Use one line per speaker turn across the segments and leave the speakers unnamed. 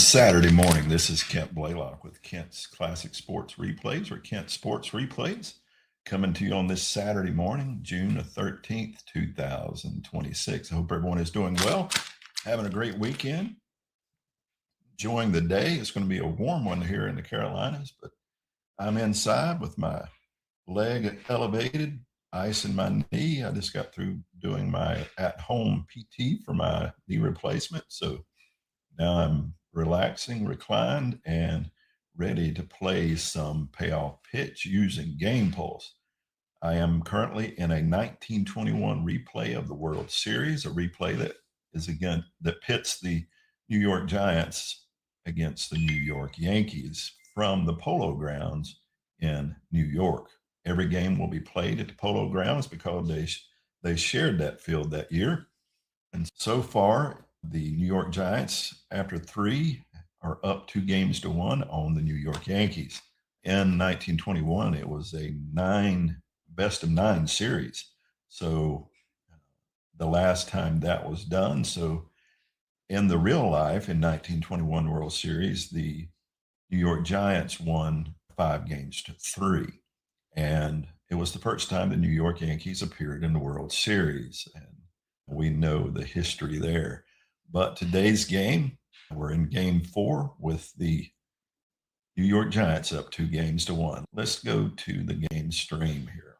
Saturday morning. This is Kent Blaylock with Kent's Classic Sports Replays, or Kent Sports Replays, coming to you on this Saturday morning, June the 13th, 2026. I hope everyone is doing well, having a great weekend, enjoying the day. It's going to be a warm one here in the Carolinas, but I'm inside with my leg elevated, ice in my knee. I just got through doing my at-home PT for my knee replacement, so now I'm relaxing, reclined, and ready to play some payoff pitch using Game Pulse. I am currently in a 1921 replay of the World Series, a replay that pits the New York Giants against the New York Yankees from the Polo grounds in New York. Every game will be played at the Polo grounds because they shared that field that year. And so far, the New York Giants, after three, are up 2-1 on the New York Yankees. In 1921, it was a best of nine series. So the last time that was done. So in the real life, in 1921 World Series, the New York Giants won 5-3. And it was the first time the New York Yankees appeared in the World Series. And we know the history there. But today's game, we're in game 4 with the New York Giants up 2-1. Let's go to the game stream here.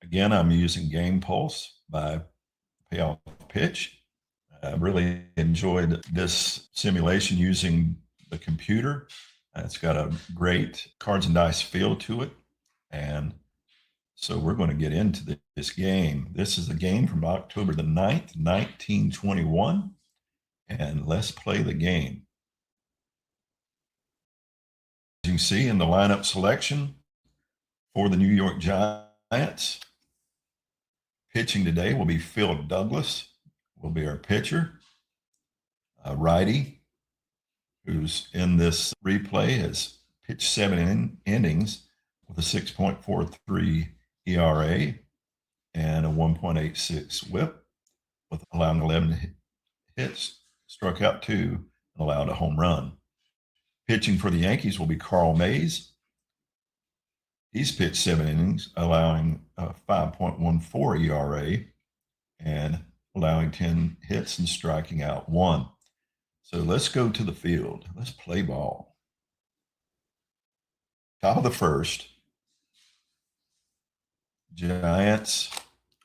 Again, I'm using Game Pulse by Payoff Pitch. I really enjoyed this simulation using the computer. It's got a great cards and dice feel to it. And so we're going to get into this game. This is a game from October the 9th, 1921. And let's play the game. As you can see in the lineup selection for the New York Giants, pitching today will be Phil Douglas, will be our pitcher. A righty, who's in this replay, has pitched 7 innings with a 6.43 ERA and a 1.86 whip, with allowing 11 hits, struck out 2, and allowed a home run. Pitching for the Yankees will be Carl Mays. He's pitched 7 innings, allowing a 5.14 ERA and allowing 10 hits and striking out 1. So let's go to the field. Let's play ball. Top of the first. Giants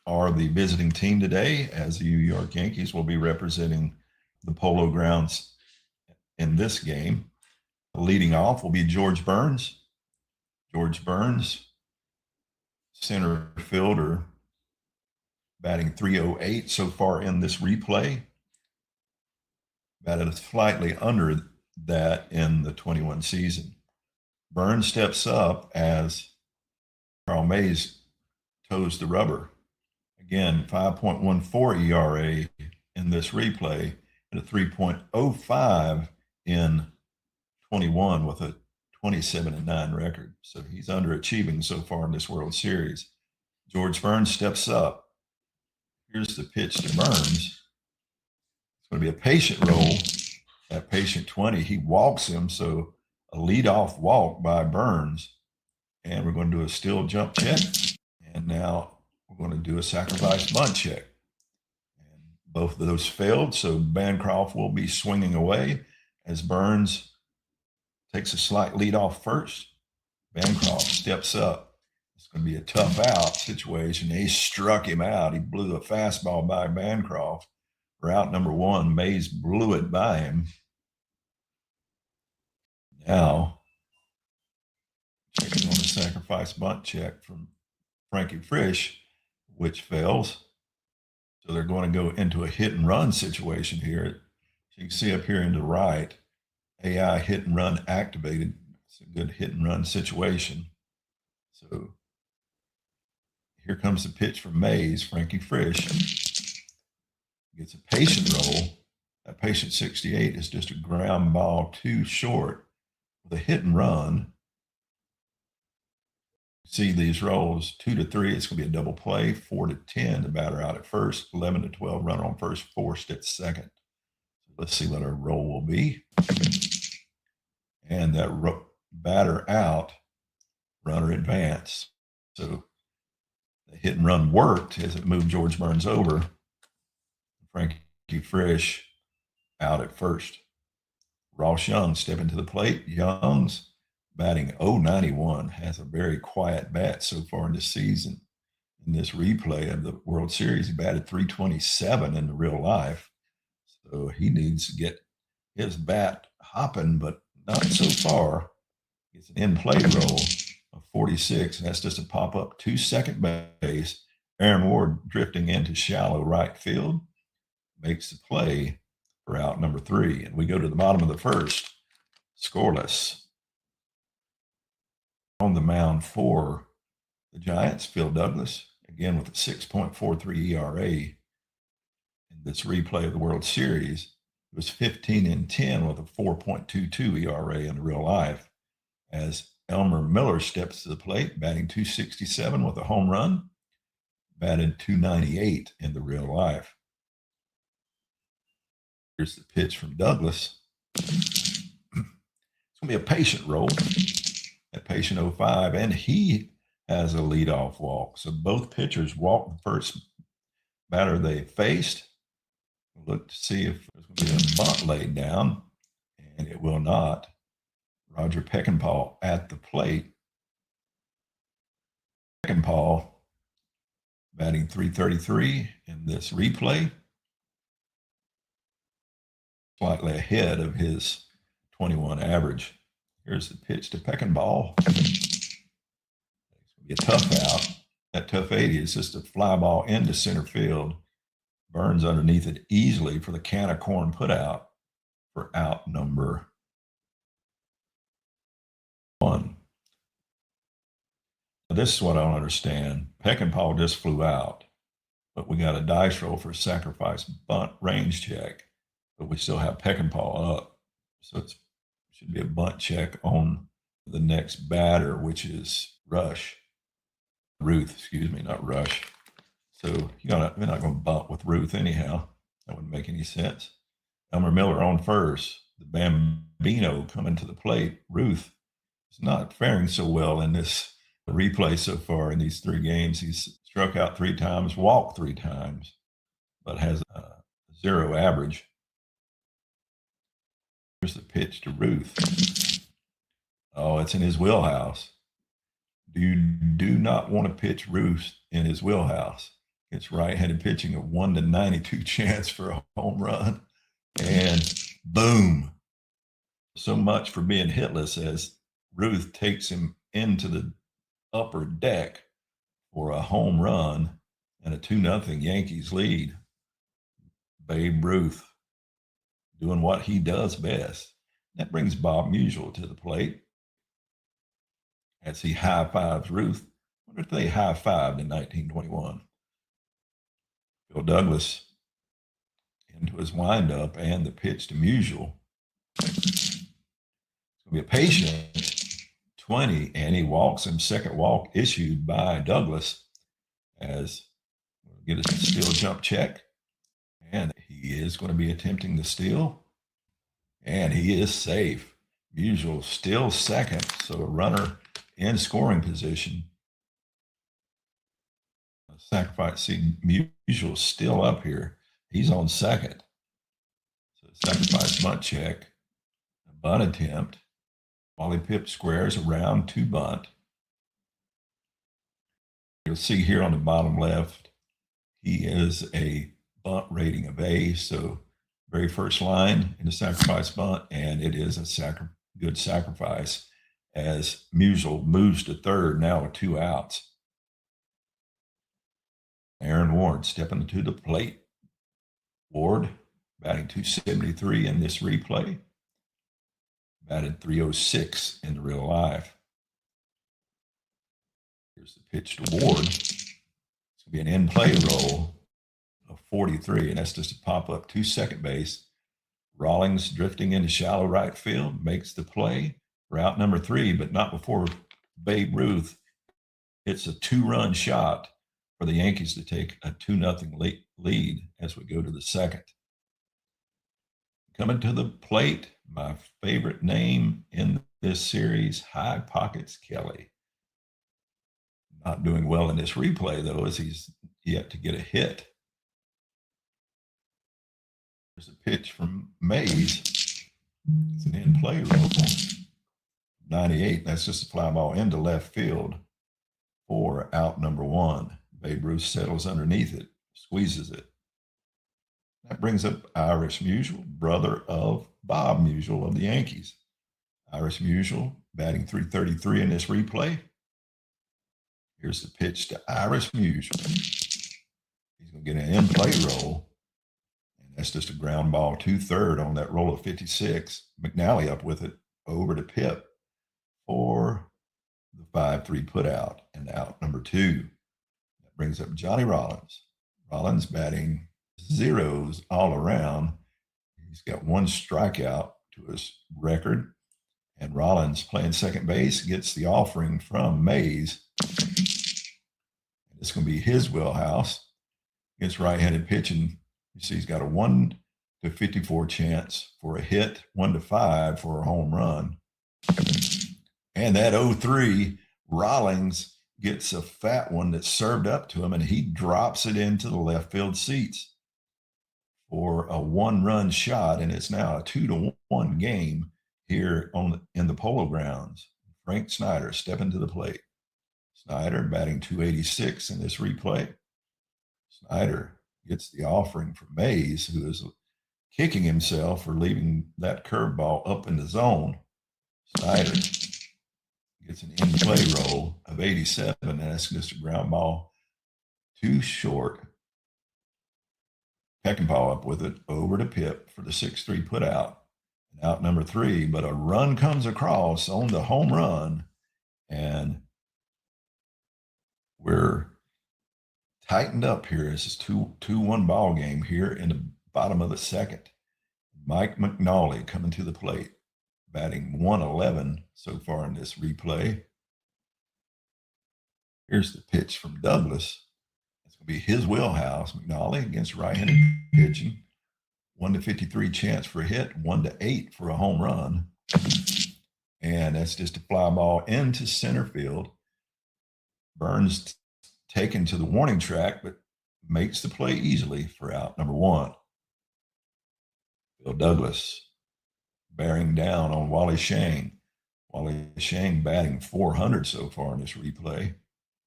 are the visiting team today, as the New York Yankees will be representing the Polo grounds in this game. Leading off will be George Burns. George Burns, center fielder, batting .308 so far in this replay. Batted slightly under that in the 21 season. Burns steps up as Carl Mays toes the rubber. Again, 5.14 ERA in this replay and a 3.05 in 21 with a 27-9 record. So he's underachieving so far in this World Series. George Burns steps up. Here's the pitch to Burns. It's going to be a patient roll. At patient 20, he walks him. So a leadoff walk by Burns. And we're going to do a still jump check. And now we're going to do a sacrifice bunt check. And both of those failed. So Bancroft will be swinging away as Burns takes a slight lead off first. Bancroft steps up. It's going to be a tough out situation. He struck him out. He blew a fastball by Bancroft. For out number 1, Mays blew it by him. Now, checking on the sacrifice bunt check from Frankie Frisch, which fails. So they're going to go into a hit and run situation here. So you can see up here in the right, AI hit and run activated. It's a good hit and run situation. So here comes the pitch from Mays. Frankie Frisch gets a patient roll. That patient 68 is just a ground ball too short with a hit and run. See these rolls 2-3. It's going to be a double play. 4-10, the batter out at first. 11-12, runner on first, forced at second. So Let's see what our roll will be. And that batter out, runner advance. So the hit and run worked as it moved George Burns over. Frankie Frisch out at first. Ross Young stepping to the plate. Young's batting .091, has a very quiet bat so far in the season. In this replay of the World Series, he batted .327 in the real life. So he needs to get his bat hopping, but not so far. It's an in-play roll of 46. That's just a pop-up to second base. Aaron Ward drifting into shallow right field makes the play for out number 3. And we go to the bottom of the first, scoreless. On the mound for the Giants, Phil Douglas, again with a 6.43 ERA in this replay of the World Series. It was 15-10 with a 4.22 ERA in the real life, as Elmer Miller steps to the plate, batting .267 with a home run, batted .298 in the real life. Here's the pitch from Douglas. It's going to be a patient roll at patient 05, and he has a leadoff walk. So both pitchers walked the first batter they faced. We'll look to see if there's going to be a bunt laid down, and it will not. Roger Peckinpah at the plate. Peckinpah batting .333 in this replay, slightly ahead of his 21 average. Here's the pitch to Peckinpah. It's going to be a tough out. That tough 80 is just a fly ball into center field. Burns underneath it easily for the can of corn put out for out number 1. Now, this is what I don't understand. Peckinpah just flew out, but we got a dice roll for a sacrifice bunt range check, but we still have Peckinpah up. So it should be a bunt check on the next batter, which is Ruth, excuse me, not Rush. So we're not going to bunt with Ruth anyhow. That wouldn't make any sense. Elmer Miller on first. The Bambino coming to the plate. Ruth is not faring so well in this replay so far in these 3 games. He's struck out 3 times, walked 3 times, but has a 0 average. Here's the pitch to Ruth. Oh, it's in his wheelhouse. You do not want to pitch Ruth in his wheelhouse. It's right-handed pitching, a 1-92 chance for a home run. And boom. So much for being hitless, as Ruth takes him into the upper deck for a home run and a 2-0 Yankees lead. Babe Ruth doing what he does best. That brings Bob Musial to the plate as he high-fives Ruth. I wonder if they high-fived in 1921. Phil Douglas into his windup and the pitch to Musial. It's going to be a patient 20, and he walks him. Second walk issued by Douglas, as we'll get a steal jump check. And he is going to be attempting the steal, and he is safe. Musial still second, so a runner in scoring position. Sacrifice, see, Musial still up here. He's on second. So sacrifice bunt check, a bunt attempt. Wally Pipp squares around to bunt. You'll see here on the bottom left, he is a bunt rating of A, so very first line in the sacrifice bunt, and it is a good sacrifice, as Musial moves to third now with 2 outs. Aaron Ward stepping to the plate. Ward batting .273 in this replay, batted .306 in the real life. Here's the pitch to Ward. It's going to be an in-play roll of 43, and that's just a pop-up to second base. Rawlings drifting into shallow right field makes the play for out number 3, but not before Babe Ruth hits a 2-run shot for the Yankees to take a 2-0 lead as we go to the second. Coming to the plate, my favorite name in this series, High Pockets Kelly. Not doing well in this replay, though, as he's yet to get a hit. There's a pitch from Mays. It's an in-play roll. 98, that's just a fly ball into left field for out number one. Babe Ruth settles underneath it, squeezes it. That brings up Irish Musial, brother of Bob Musial of the Yankees. Irish Musial batting .333 in this replay. Here's the pitch to Irish Musial. He's going to get an in-play roll. And that's just a ground ball 2/3 on that roll of 56. McNally up with it over to Pip for the 5-3 put out and out number two. That brings up Johnny Rollins. Rollins batting zeros all around. He's got one strikeout to his record. And Rollins playing second base gets the offering from Mays. It's going to be his wheelhouse against right-handed pitching. You see he's got a 1-54 chance for a hit, 1-5 for a home run. And that 0-3, Rollins gets a fat one that's served up to him, and he drops it into the left field seats for a one-run shot, and it's now a 2-1 game here in the Polo grounds. Frank Snyder stepping to the plate. Snyder batting .286 in this replay. Snyder gets the offering from Mays, who is kicking himself for leaving that curveball up in the zone. Snyder gets an in-play roll of 87, and that's just a ground ball too short. Peckinpah up with it over to Pip for the 6-3 put out. And out number three, but a run comes across on the home run, and we're tightened up here. This is 2-1 ball game here in the bottom of the second. Mike McNally coming to the plate, batting .111 so far in this replay. Here's the pitch from Douglas. It's going to be his wheelhouse. McNally against right-handed pitching. 1-53 chance for a hit, 1-8 for a home run. And that's just a fly ball into center field. Burns taken to the warning track, but makes the play easily for out number one. Bill Douglas bearing down on Wally Shang. Wally Shang batting .400 so far in this replay,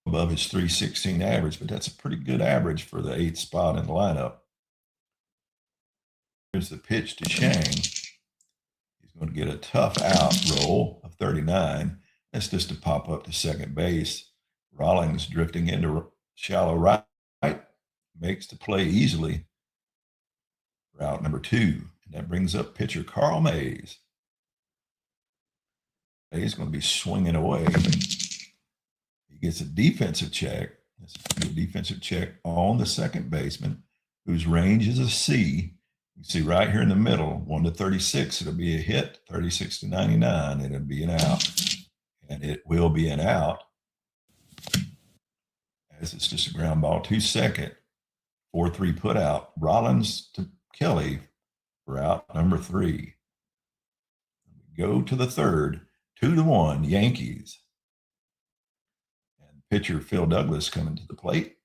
above his .316 average, but that's a pretty good average for the 8th spot in the lineup. Here's the pitch to Shang. He's going to get a tough out roll of 39. That's just to pop up to second base. Rollins drifting into shallow right, makes the play easily for out number two. And that brings up pitcher Carl Mays. Mays going to be swinging away. He gets a defensive check. This is a defensive check on the second baseman, whose range is a C. You can see right here in the middle, 1-36, it'll be a hit, 36-99, it'll be an out. And it will be an out, as it's just a ground ball to second. 4-3 put out. Rollins to Kelly for out number three. We go to the third, 2-1 Yankees. And pitcher Phil Douglas coming to the plate.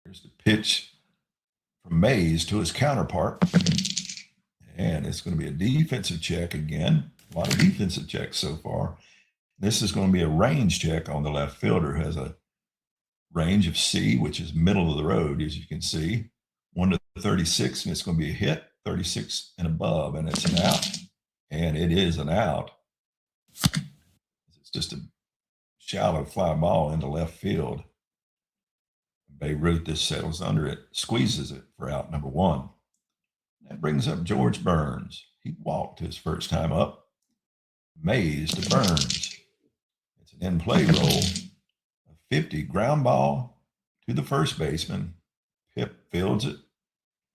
Here's the pitch from Mays to his counterpart. And it's going to be a defensive check again. A lot of defensive checks so far. This is going to be a range check on the left fielder, who has a range of C, which is middle of the road, as you can see. 1-36, and it's going to be a hit, 36 and above, and it's an out. And it is an out. It's just a shallow fly ball into left field. Babe Ruth just settles under it, squeezes it for out number one. That brings up George Burns. He walked his first time up. Mays to Burns. It's an in-play roll. A 50 ground ball to the first baseman. Pip fields it,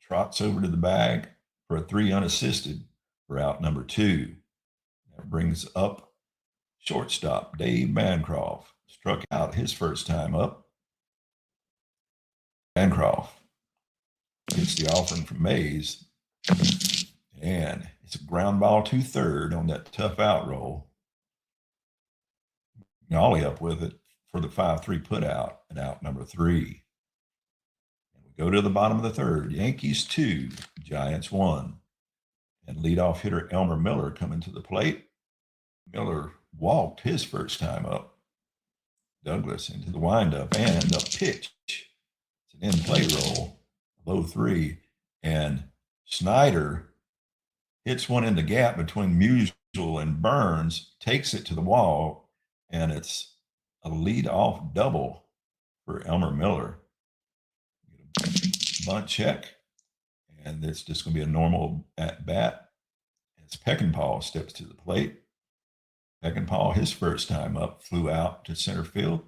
trots over to the bag for a 3 unassisted for out number two. That brings up shortstop Dave Bancroft. Struck out his first time up. Bancroft Gets the offering from Mays. And it's a ground ball to third on that tough out roll. Nolly up with it for the 5-3 put out and out number 3. And we go to the bottom of the third. Yankees 2, Giants 1. And leadoff hitter Elmer Miller coming to the plate. Miller walked his first time up. Douglas into the windup and the pitch. It's an in-play roll, low 3. And Snyder hits one in the gap between Musial and Burns, takes it to the wall, and it's a lead-off double for Elmer Miller. Bunt check, and it's just going to be a normal at-bat. As Peckinpah steps to the plate. Peckinpah, his first time up, flew out to center field.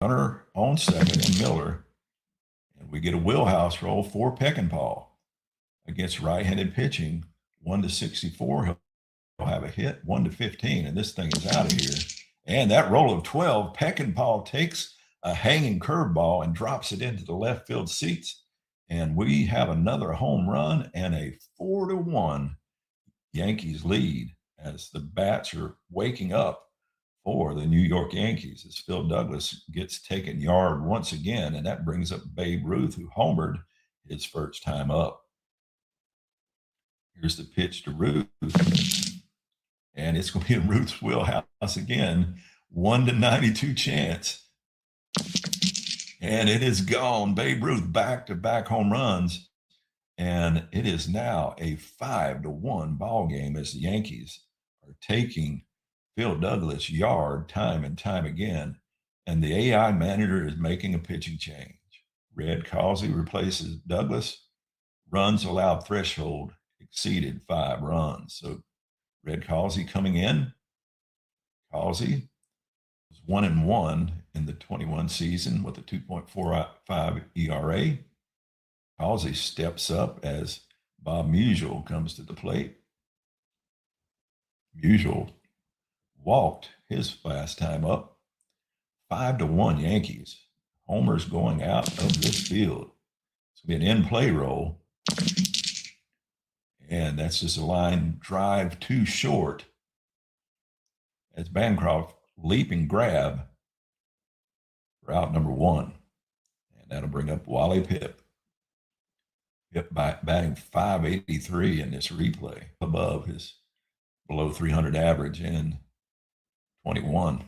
Runner on second and Miller. And we get a wheelhouse roll for Peckinpah against right-handed pitching. 1-64. He'll have a hit. 1-15, and this thing is out of here. And that roll of 12, Peckinpah takes a hanging curveball and drops it into the left field seats. And we have another home run and a 4-1 Yankees lead as the bats are waking up for the New York Yankees as Phil Douglas gets taken yard once again. And that brings up Babe Ruth, who homered his first time up. Here's the pitch to Ruth. And it's going to be in Ruth's wheelhouse again. 1-92 chance. And it is gone. Babe Ruth back-to-back home runs. And it is now a 5-1 ball game as the Yankees are taking Phil Douglas yard time and time again. And the AI manager is making a pitching change. Red Causey replaces Douglas. Runs allowed threshold exceeded 5 runs. So Red Causey coming in. Causey was 1-1 in the 21 season with a 2.45 ERA. Causey steps up as Bob Musial comes to the plate. Musial walked his last time up. 5-1 Yankees. Homer's going out of this field. It's going to be an in-play roll. And that's just a line drive too short as Bancroft leaping grab for out number 1. And that'll bring up Wally Pipp. Pipp batting .583 in this replay, above his below 300 average in 21.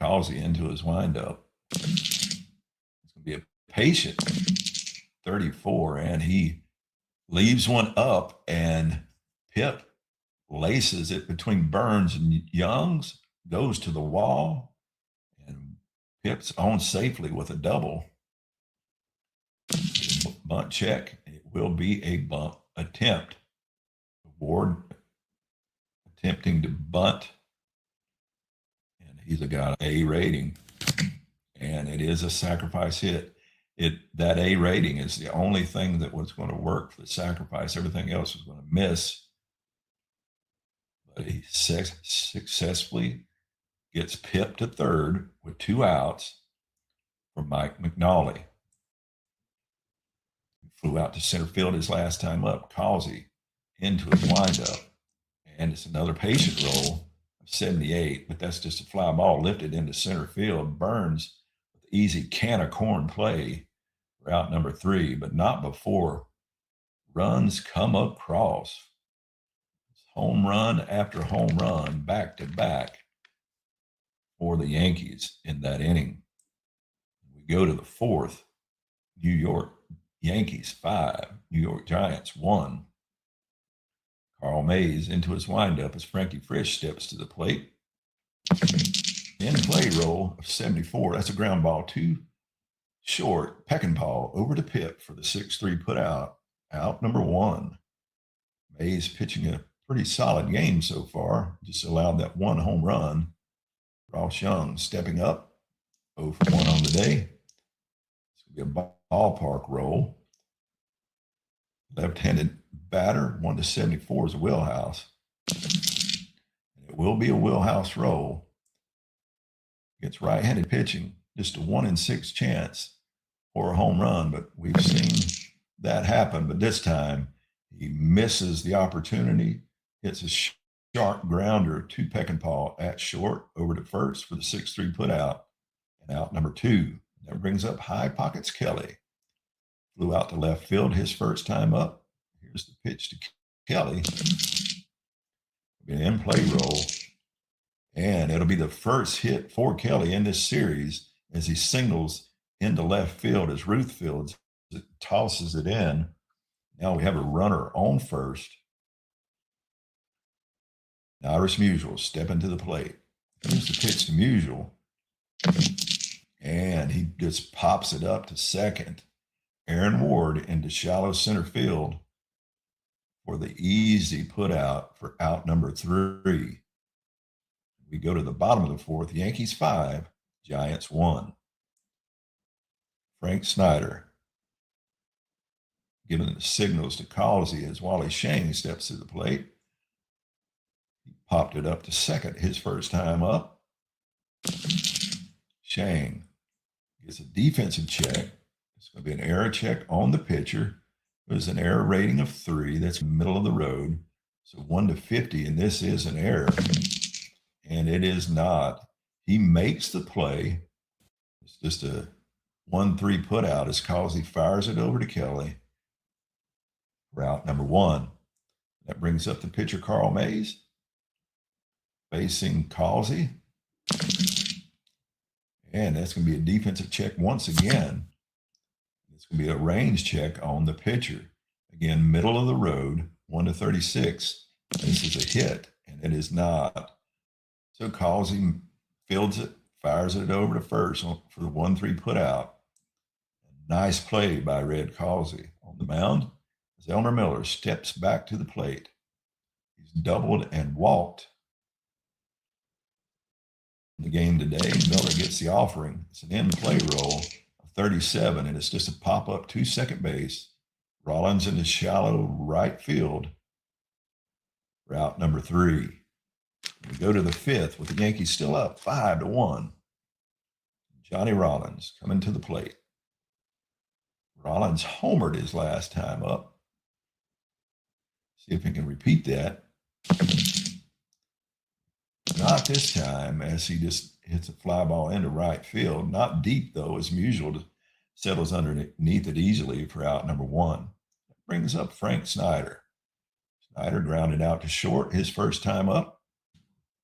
Causey into his windup. It's going to be a patient 34, and he leaves one up, and Pipp laces it between Burns and Youngs, goes to the wall, and Pipp's on safely with a double. Bunt check. It will be a bunt attempt. Ward attempting to bunt, and he's a guy A rating, and it is a sacrifice hit. That A rating is the only thing that was going to work for the sacrifice. Everything else was going to miss. But he successfully gets Pipp to third with 2 outs for Mike McNally. He flew out to center field his last time up. Causey into his windup. And it's another patient roll of 78, but that's just a fly ball lifted into center field. Burns with easy can of corn play for out number 3, but not before runs come across. Home run after home run, back to back for the Yankees in that inning. We go to the 4th. New York Yankees 5, New York Giants 1. Carl Mays into his windup as Frankie Frisch steps to the plate. In play roll of 74. That's a ground ball too short. Peckinpah over to Pipp for the 6-3 put out. Out number 1. Mays pitching a pretty solid game so far. Just allowed that 1 home run. Ross Young stepping up. 0 for 1 on the day. It's going to be a ballpark roll. Left-handed batter, 1-74 is a wheelhouse. And it will be a wheelhouse roll. Gets right-handed pitching, just a 1-in-6 chance or a home run, but we've seen that happen. But this time he misses the opportunity, hits a sharp grounder to Peckinpah at short over to first for the 6-3 put out, and out number 2. That brings up High Pockets Kelly. Flew out to left field his first time up. Here's the pitch to Kelly. An in-play roll. And it'll be the first hit for Kelly in this series as he singles into left field as Ruth Fields tosses it in. Now we have a runner on first. Iris Musial stepping to the plate. Here's the pitch to Musial. And he just pops it up to second. Aaron Ward into shallow center field for the easy put out for out number 3. We go to the bottom of the 4th. Yankees 5, Giants 1. Frank Snyder giving the signals to Causey as Wally Shang steps to the plate. He popped it up to second his first time up. Shang gets a defensive check. It's going to be an error check on the pitcher. There's an error rating of 3. That's middle of the road. So 1 to 50, and this is an error. And it is not. He makes the play. It's just a 1-3 put out as Causey fires it over to Kelly. Route number 1. That brings up the pitcher, Carl Mays, facing Causey. And that's going to be a defensive check once again. It's going to be a range check on the pitcher. Again, middle of the road, 1 to 36. This is a hit, and it is not. So Causey fields it, fires it over to first for the 1-3 put out. Nice play by Red Causey on the mound as Elmer Miller steps back to the plate. He's doubled and walked in the game today. Miller gets the offering. It's an in-play roll of 37, and it's just a pop-up to second base. Rollins into shallow right field. Route number 3. We go to the 5th with the Yankees still up 5-1. Johnny Rollins coming to the plate. Rollins homered his last time up. See if he can repeat that. Not this time, as he just hits a fly ball into right field. Not deep, though, as Musial settles underneath it easily for out number 1. That brings up Frank Snyder. Snyder grounded out to short his first time up.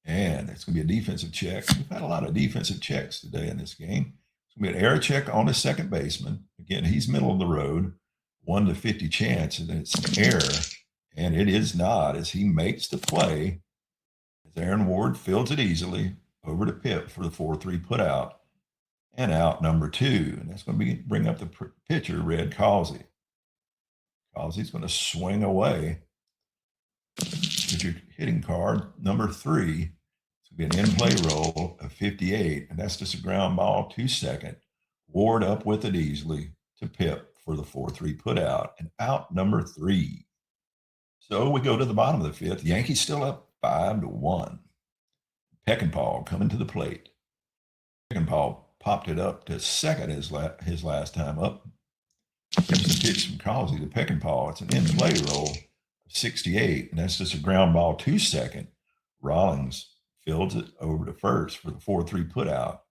And it's going to be a defensive check. We've had a lot of defensive checks today in this game. It's going to be an error check on the second baseman. Again, he's middle of the road, 1 to 50 chance, and it's an error. And it is not, as he makes the play. As Aaron Ward fields it easily over to Pip for the 4-3 put out. And out number 2. And that's going to bring up the pitcher, Red Causey. Causey's going to swing away. Pitcher hitting card number 3. It's going to be an in-play roll of 58, and that's just a ground ball to second. Ward up with it easily to Pip for the 4-3 put out, and out number 3. So we go to the bottom of the 5th. The Yankees still up 5-1. Peckinpah coming to the plate. Peckinpah popped it up to second his last time up. Here's the pitch from Causey to Peckinpah. It's an in-play roll of 68, and that's just a ground ball to second. Rollins fields it over to first for the 4-3 put out.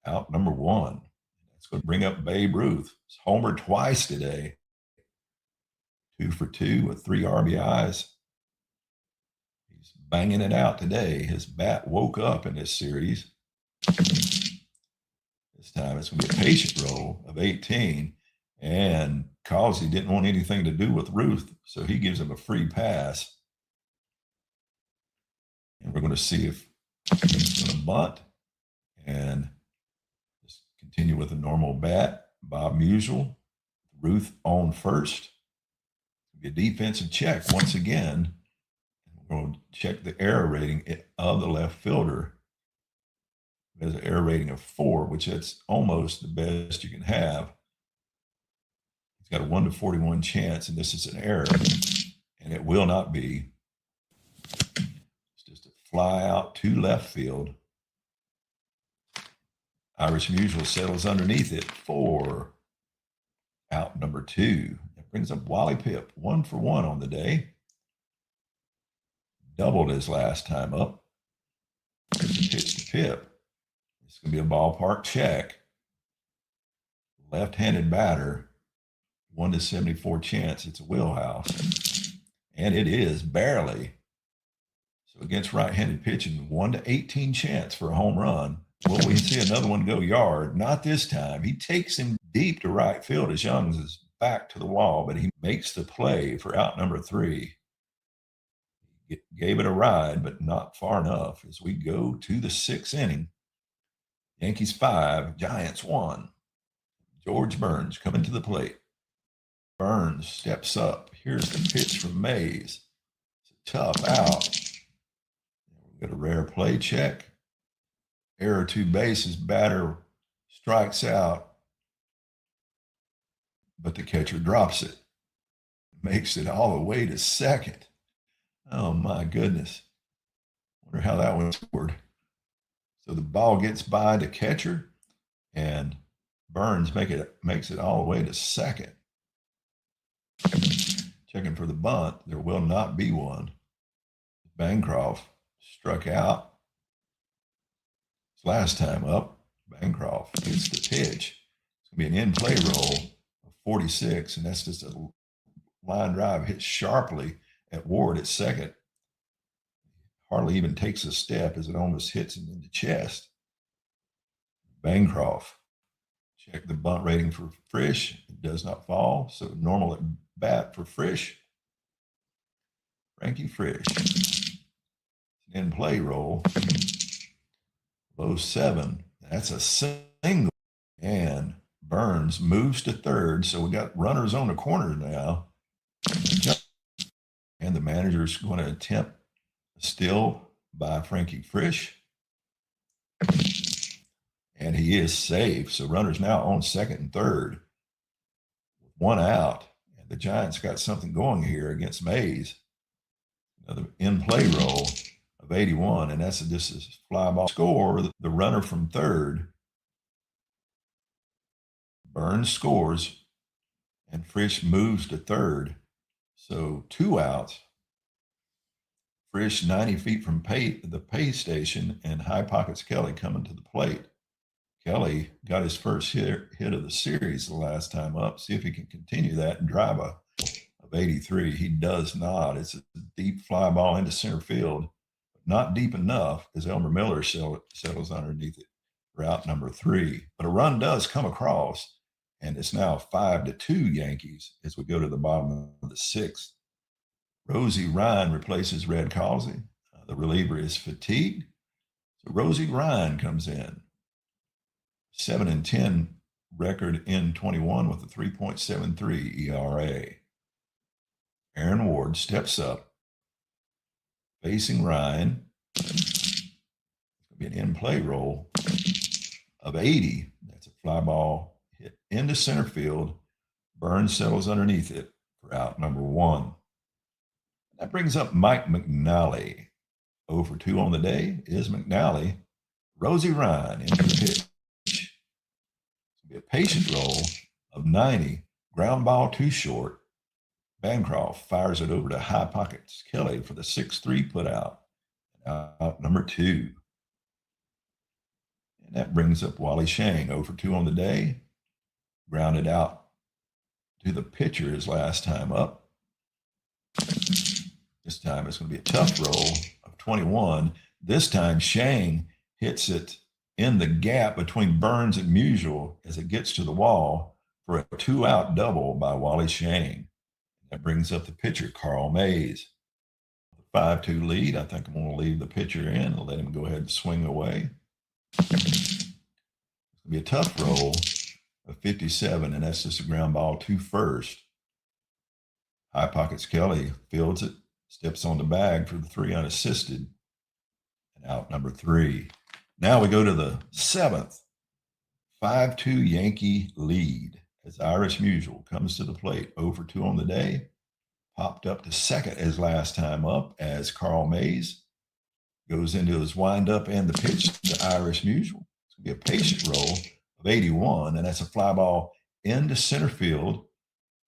Out number 1. That's going to bring up Babe Ruth. He's homered twice today. 2 for 2 with 3 RBIs. He's banging it out today. His bat woke up in this series. This time it's going to be a patient roll of 18. And Causey didn't want anything to do with Ruth, so he gives him a free pass. And we're going to see if he's going to bunt and just continue with a normal bat. Bob Musial, Ruth on first. It'll be a defensive check once again. We're going to check the error rating of the left fielder. There's an error rating of 4, which that's almost the best you can have. He's got a 1 to 41 chance, and this is an error, and it will not be. It's just a fly out to left field. Irish Musial settles underneath it for Out number 2. That brings up Wally Pip, 1 for 1 on the day. Doubled his last time up. Pitch to Pip. It's going to be a ballpark check. Left-handed batter, 1 to 74 chance. It's a wheelhouse. And it is barely. So against right-handed pitching, 1 to 18 chance for a home run. Will we see another one go yard? Not this time. He takes him deep to right field as Youngs is back to the wall, but he makes the play for out number 3. Gave it a ride, but not far enough as we go to the 6th inning. Yankees 5, Giants 1. George Burns coming to the plate. Burns steps up. Here's the pitch from Mays. It's a tough out. We've got a rare play check. Error 2 bases. Batter strikes out, but the catcher drops it. Makes it all the way to second. Oh, my goodness. Wonder how that one scored. So the ball gets by the catcher, and Burns makes it all the way to second. Checking for the bunt. There will not be one. Bancroft struck out. His last time up, Bancroft gets the pitch. It's going to be an in-play roll of 46, and that's just a line drive hit sharply at Ward at second. Hardly even takes a step as it almost hits him in the chest. Bancroft. Check the bunt rating for Frisch. It does not fall, so normal at bat for Frisch. Frankie Frisch. In play roll. Low 7. That's a single. And Burns moves to third, so we got runners on the corner now. And the manager's going to attempt a steal by Frankie Frisch. And he is safe. So runners now on second and third. With 1 out. And the Giants got something going here against Mays. Another in-play roll of 81. And that's just a fly ball score. The runner from third. Burns scores. And Frisch moves to third. So 2 outs. Frisch 90 feet from the pay station. And High Pockets Kelly coming to the plate. Kelly got his first hit of the series the last time up. See if he can continue that and drive of 83. He does not. It's a deep fly ball into center field, but not deep enough as Elmer Miller settles underneath it for out number 3. But a run does come across, and it's now 5-2 Yankees as we go to the bottom of the 6th. Rosie Ryan replaces Red Causey. The reliever is fatigued. So Rosie Ryan comes in. 7-10 record in 21 with a 3.73 ERA. Aaron Ward steps up, facing Ryan. It's going to be an in-play roll of 80. That's a fly ball hit into center field. Burns settles underneath it for out number 1. That brings up Mike McNally. 0 for 2 on the day is McNally. Rosie Ryan into the pitch. Be a patient roll of 90. Ground ball too short. Bancroft fires it over to High Pockets Kelly for the 6-3 put out. Out number 2. And that brings up Wally Shang. 0 for 2 on the day. Grounded out to the pitcher his last time up. This time it's going to be a tough roll of 21. This time Shang hits it in the gap between Burns and Musial as it gets to the wall for a 2-out double by Wally Shang. That brings up the pitcher, Carl Mays. The 5-2 lead. I think I'm going to leave the pitcher in and let him go ahead and swing away. It's going to be a tough roll of 57, and that's just a ground ball to first. High Pockets Kelly fields it, steps on the bag for the 3 unassisted, and out number 3. Now we go to the 7th. 5-2 Yankee lead as Irish Musial comes to the plate. 0 for 2 on the day. Popped up to second his last time up as Carl Mays goes into his windup and the pitch to Irish Musial. It's going to be a patient roll of 81, and that's a fly ball into center field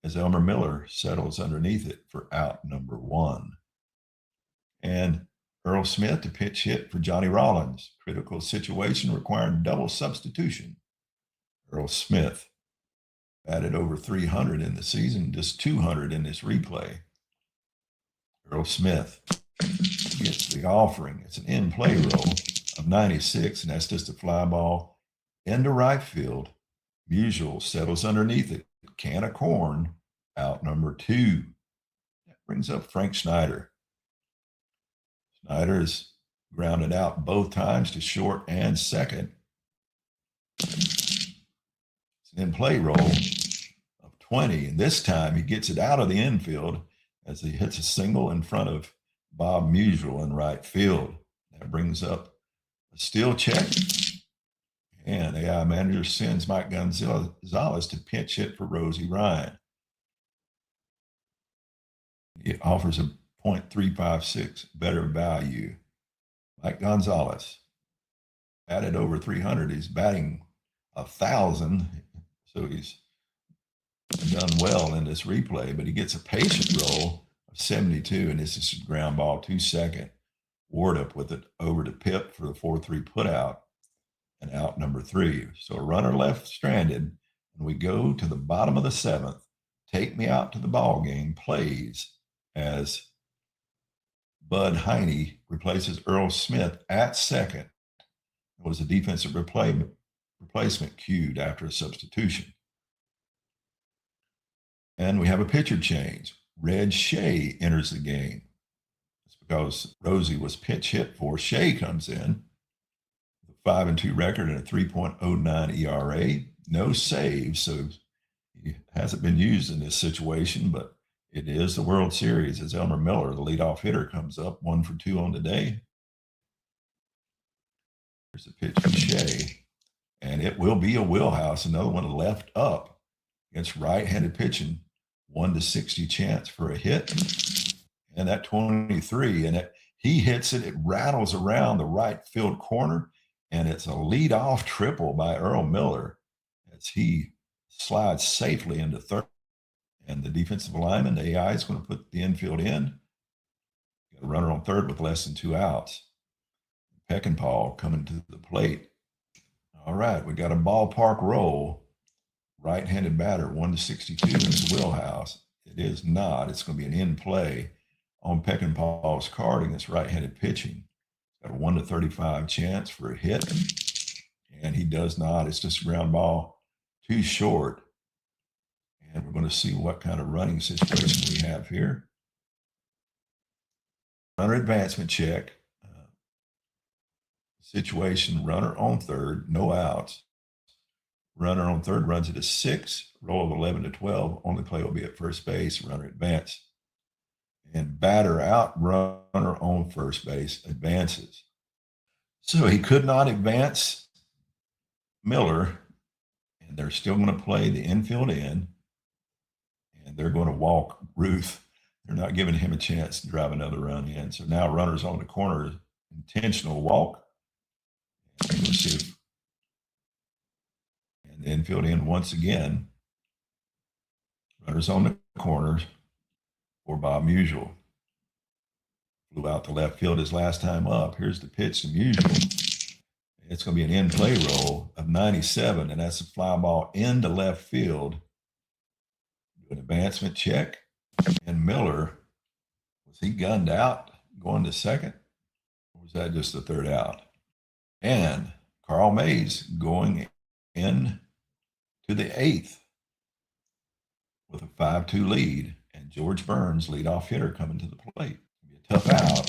as Elmer Miller settles underneath it for out number 1. And Earl Smith to pitch hit for Johnny Rollins. Critical situation requiring double substitution. Earl Smith batted over 300 in the season, just 200 in this replay. Earl Smith gets the offering. It's an in-play roll of 96, and that's just a fly ball into right field. Musial settles underneath it. Can of corn, out number 2. That brings up Frank Schneider. Schneider is grounded out both times to short and second. It's an in-play roll of 20, and this time he gets it out of the infield as he hits a single in front of Bob Musial in right field. That brings up a steal check, and AI manager sends Mike Gonzalez to pinch hit for Rosie Ryan. He offers a .356 better value. Mike Gonzalez batted over 300. He's batting 1,000, so he's done well in this replay, but he gets a patient roll of 72, and this is a ground ball 2-2. Ward up with it over to Pip for the 4-3 put out, and out number 3. So a runner left stranded, and we go to the bottom of the 7th. Take Me Out to the Ball Game plays as Bud Heine replaces Earl Smith at second. It was a defensive replacement cued after a substitution. And we have a pitcher change. Red Shea enters the game. It's because Rosie was pinch hit for. Shea comes in with a 5-2 record and a 3.09 ERA. No saves, so he hasn't been used in this situation, but it is the World Series as Elmer Miller, the leadoff hitter, comes up 1 for 2 on the day. Here's a pitch for Shea, and it will be a wheelhouse, another one left up against right-handed pitching, 1-60 chance for a hit. And that 23, and he hits it, it rattles around the right field corner, and it's a leadoff triple by Earl Miller as he slides safely into third. And the defensive lineman, the AI, is going to put the infield in. Got a runner on third with less than 2 outs. Peckinpah coming to the plate. All right, we got a ballpark roll. Right-handed batter, 1-62 in his wheelhouse. It is not. It's going to be an in-play on Peckinpah's card against right-handed pitching. Got a 1-35 chance for a hit, and he does not. It's just a ground ball too short. And we're going to see what kind of running situation we have here. Runner advancement check. Situation, runner on third, no outs. Runner on third runs it a 6, roll of 11 to 12. Only play will be at first base, runner advance. And batter out, runner on first base advances. So he could not advance Miller, and they're still going to play the infield in. And they're going to walk Ruth. They're not giving him a chance to drive another run in. So now runners on the corner, intentional walk. And we'll see if, and the infield in once again. Runners on the corners for Bob Musial. Flew out to left field his last time up. Here's the pitch to Musial. It's going to be an in-play roll of 97, and that's a fly ball into left field. An advancement check, and Miller, was he gunned out going to second, or was that just the third out? And Carl Mays going in to the 8th with a 5-2 lead, and George Burns, leadoff hitter, coming to the plate. It'll be a tough out.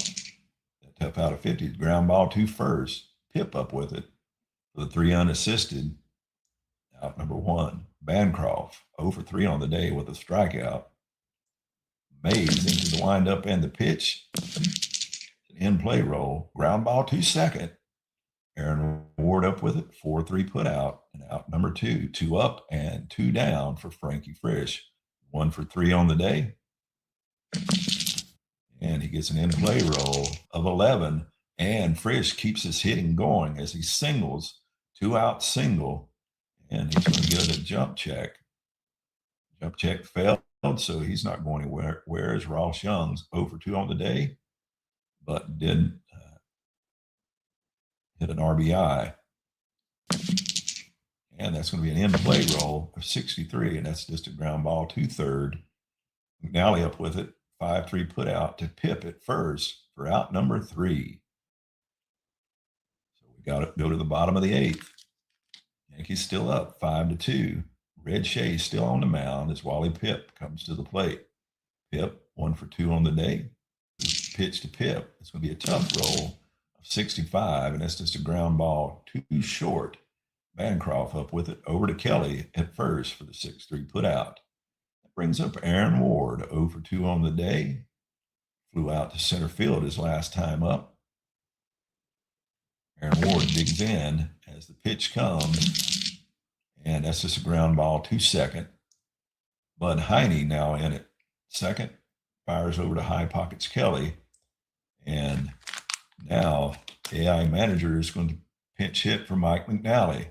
That tough out of 50, ground ball to first. Pip up with it for the 3 unassisted. Out number 1. Bancroft 0 for 3 on the day with a strikeout. Mays into the windup and the pitch. An in-play roll. Ground ball to second. Aaron Ward up with it. 4-3 put out. And out number 2. 2 up and 2 down for Frankie Frisch. 1 for 3 on the day. And he gets an in-play roll of 11. And Frisch keeps his hitting going as he singles. 2 out single. And he's going to get a jump check. Jump check failed, so he's not going anywhere. Whereas Ross Young's 0 for 2 on the day, but did hit an RBI. And that's going to be an in-play roll of 63, and that's just a ground ball to third. McNally up with it, 5-3 put out to Pip at first for out number 3. So we got to go to the bottom of the 8th. Yankees still up 5-2. Red Shea still on the mound as Wally Pip comes to the plate. Pip 1 for 2 on the day. Pitch to Pip. It's going to be a tough roll of 65, and that's just a ground ball too short. Bancroft up with it over to Kelly at first for the 6-3 put out. That brings up Aaron Ward, 0 for 2 on the day. Flew out to center field his last time up. Aaron Ward digs in as the pitch comes, and that's just a ground ball to second. Bud Heine now in at second, fires over to High Pockets Kelly, and now AI manager is going to pinch hit for Mike McNally.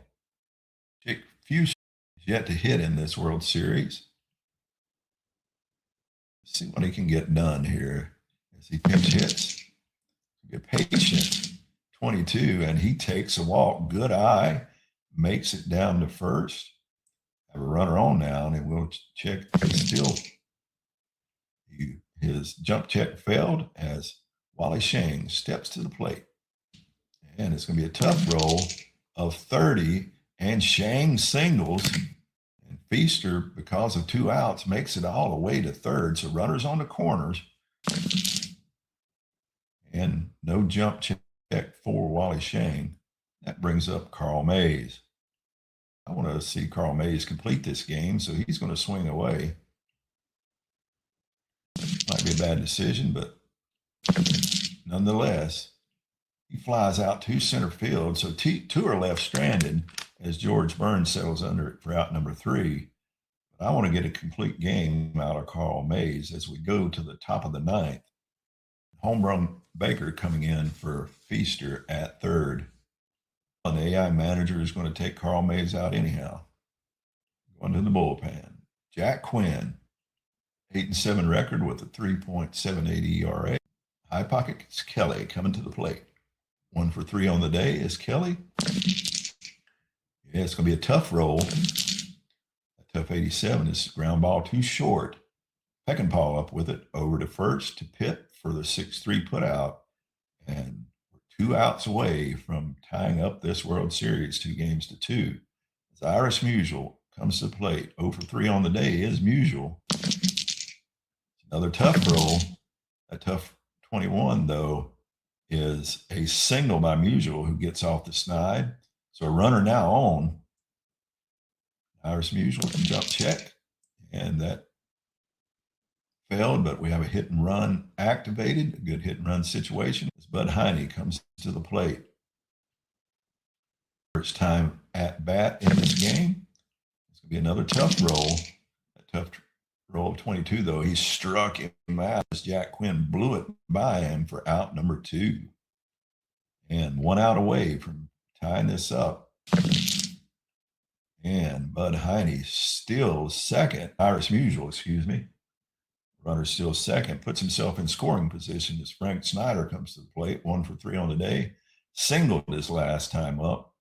Jake Fuchs is yet to hit in this World Series. Let's see what he can get done here as he pinch hits. Be patient. 22, and he takes a walk. Good eye, makes it down to first. Have a runner on now, and we'll check. Still, his jump check failed as Wally Shang steps to the plate. And it's going to be a tough roll of 30, and Shang singles. And Feaster, because of 2 outs, makes it all the way to third. So runners on the corners. And no jump check for Wally Shang. That brings up Carl Mays. I want to see Carl Mays complete this game, so he's going to swing away. Might be a bad decision, but nonetheless, he flies out to center field. So 2 are left stranded as George Burns settles under it for out number 3. But I want to get a complete game out of Carl Mays as we go to the top of the 9th. Home run Baker coming in for Feaster at third. And the AI manager is going to take Carl Mays out anyhow. Going to the bullpen. Jack Quinn, 8-7 record with a 3.78 ERA. High Pockets Kelly coming to the plate. 1 for 3 on the day is Kelly. Yeah, it's going to be a tough roll. A tough 87 is ground ball too short. Peckinpah up with it over to first to Pitt for the 6-3 put out. And we're 2 outs away from tying up this World Series 2-2. As Iris Musial comes to the plate, 0 for 3 on the day is Musial. Another tough roll. A tough 21, though, is a single by Musial who gets off the snide. So a runner now on. Iris Musial can jump check, and that failed, but we have a hit and run activated, a good hit and run situation as Bud Heine comes to the plate. First time at bat in this game. It's going to be another tough roll. A tough roll of 22, though. He struck him out as Jack Quinn blew it by him for out number 2. And 1 out away from tying this up. And Bud Heine still second. Iris Musial, excuse me. Runner still second, puts himself in scoring position as Frank Snyder comes to the plate, 1 for 3 on the day. Singled his last time up.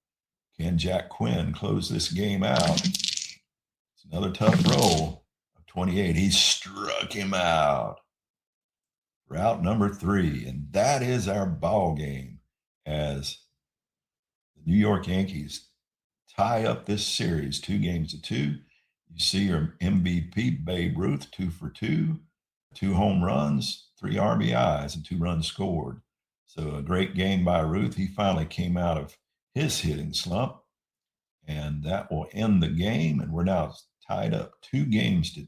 Can Jack Quinn close this game out? It's another tough roll of 28. He struck him out for out number 3. And that is our ball game as the New York Yankees tie up this series 2-2. You see your MVP, Babe Ruth, 2 for 2. 2 home runs, 3 RBIs, and 2 runs scored. So a great game by Ruth. He finally came out of his hitting slump, and that will end the game. And we're now tied up 2-2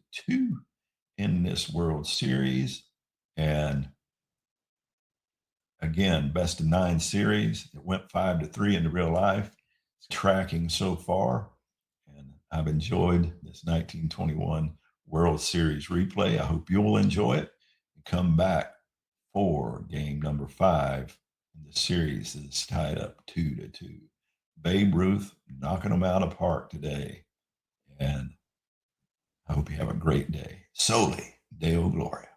in this World Series. And again, best of 9 series. It went 5-3 into real life. It's tracking so far, and I've enjoyed this 1921 World Series replay. I hope you'll enjoy it and come back for game number 5 in the series that is tied up 2-2. Babe Ruth knocking them out of the park today. And I hope you have a great day. Soli Deo Gloria.